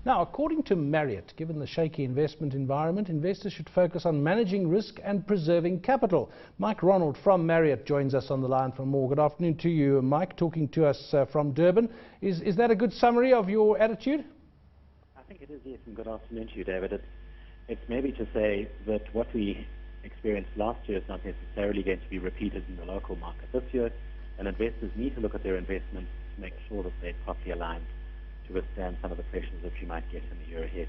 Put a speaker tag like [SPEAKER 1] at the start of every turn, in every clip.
[SPEAKER 1] Now, according to Marriott, given the shaky investment environment, investors should focus on managing risk and preserving capital. Mike Ronald from Marriott joins us on the line for more. Good afternoon to you, Mike, talking to us from Durban. Is that a good summary of your attitude?
[SPEAKER 2] I think it is, yes, and good afternoon to you, David. It's maybe to say that what we experienced last year is not necessarily going to be repeated in the local market this year, and investors need to look at their investments to make sure that they're properly aligned to withstand some of the pressures that you might get in the year ahead.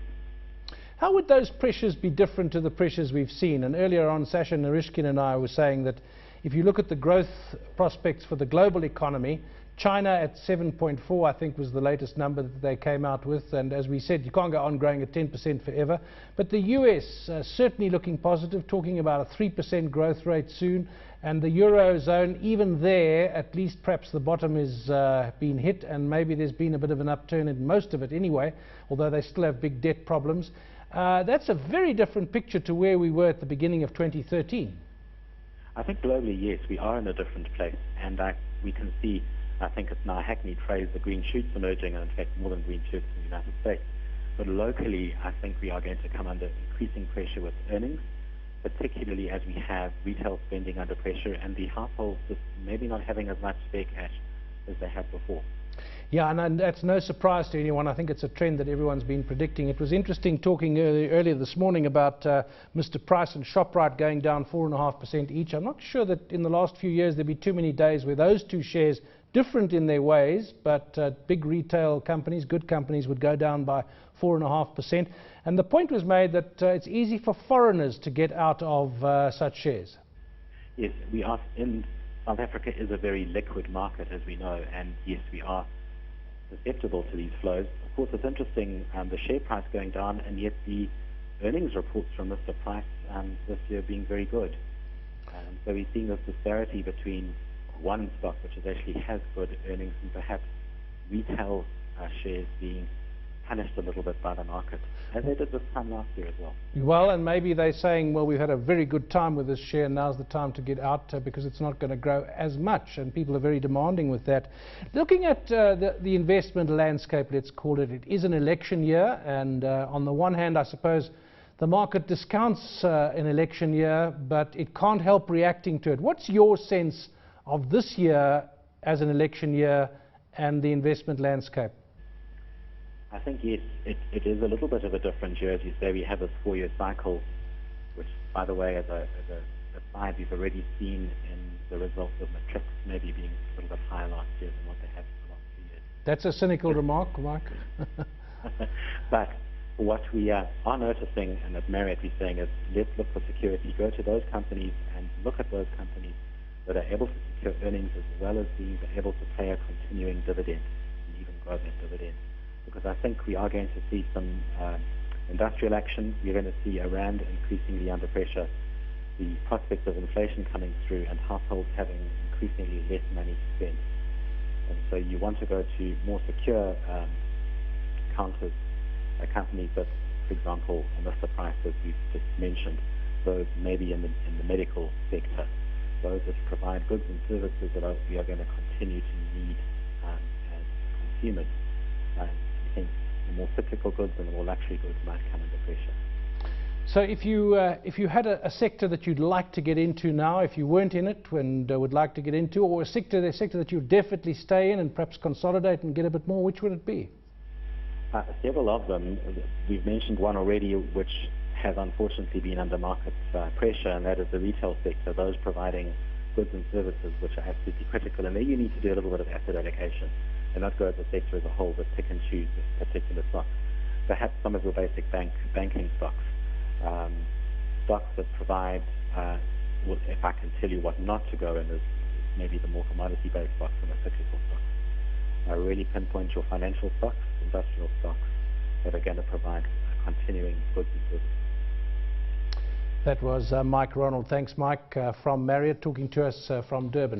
[SPEAKER 1] How would those pressures be different to the pressures we've seen? And earlier on, Sasha Narishkin and I were saying that if you look at the growth prospects for the global economy, China at 7.4, I think, was the latest number that they came out with. And as we said, you can't go on growing at 10% forever. But the US certainly looking positive, talking about a 3% growth rate soon. And the Eurozone, even there, at least perhaps the bottom is been hit. And maybe there's been a bit of an upturn in most of it anyway, although they still have big debt problems. That's a very different picture to where we were at the beginning of 2013.
[SPEAKER 2] I think globally, yes, we are in a different place. And we can see, I think it's now a hackneyed phrase, the green shoots emerging, and in fact more than green shoots in the United States. But locally, I think we are going to come under increasing pressure with earnings, particularly as we have retail spending under pressure and the households just maybe not having as much spare cash as they had before.
[SPEAKER 1] Yeah, and that's no surprise to anyone. I think it's a trend that everyone's been predicting. It was interesting talking earlier this morning about Mr. Price and Shoprite going down 4.5% each. I'm not sure that in the last few years there'd be too many days where those two shares, different in their ways, but big retail companies, good companies, would go down by 4.5%. And the point was made that it's easy for foreigners to get out of such shares.
[SPEAKER 2] Yes, we are in South Africa is a very liquid market, as we know, and yes, we are susceptible to these flows. Of course, it's interesting, the share price going down, and yet the earnings reports from Mr. Price this year being very good. So we're seeing this disparity between one stock which actually has good earnings and perhaps retail shares being punished a little bit by the market, as they did this time last year as well.
[SPEAKER 1] Well, and maybe they're saying, well, we've had a very good time with this share, now's the time to get out because it's not going to grow as much, and people are very demanding with that. Looking at the investment landscape, let's call it, it is an election year, and on the one hand, I suppose the market discounts an election year, but it can't help reacting to it. What's your sense of this year as an election year and the investment landscape?
[SPEAKER 2] I think, yes, it is a little bit of a different year. As you say, we have this 4-year cycle, which, by the way, as a side, we've already seen in the results of Matrix maybe being a little bit higher last year than what they have for the last 2 years.
[SPEAKER 1] That's a cynical remark, Mike.
[SPEAKER 2] But what we are noticing, and at Marriott we're saying, is let's look for security. Go to those companies and look at those companies that are able to secure earnings as well as being able to pay a continuing dividend and even grow that dividend. Because I think we are going to see some industrial action. We're going to see a rand increasingly under pressure, the prospect of inflation coming through, and households having increasingly less money to spend. And so you want to go to more secure counters, companies that, for example, Mr. Price, as we've just mentioned, those maybe in the medical sector, those that provide goods and services that we are going to continue to need as consumers. I think the more cyclical goods and the more luxury goods might come under pressure.
[SPEAKER 1] So if you had a sector that you'd like to get into now, if you weren't in it and would like to get into, or a sector that you'd definitely stay in and perhaps consolidate and get a bit more, which would it be?
[SPEAKER 2] Several of them. We've mentioned one already, which has unfortunately been under market pressure, and that is the retail sector, those providing goods and services which are absolutely critical. And there you need to do a little bit of asset allocation and not go as a sector as a whole, but pick and choose particular stocks. Perhaps some of your basic banking stocks, stocks that provide, well, if I can tell you what not to go in, is maybe the more commodity-based stocks and the cyclical stocks. Really pinpoint your financial stocks, industrial stocks that are going to provide continuing goods and services.
[SPEAKER 1] That was Mike Ronald. Thanks, Mike, from Marriott, talking to us from Durban.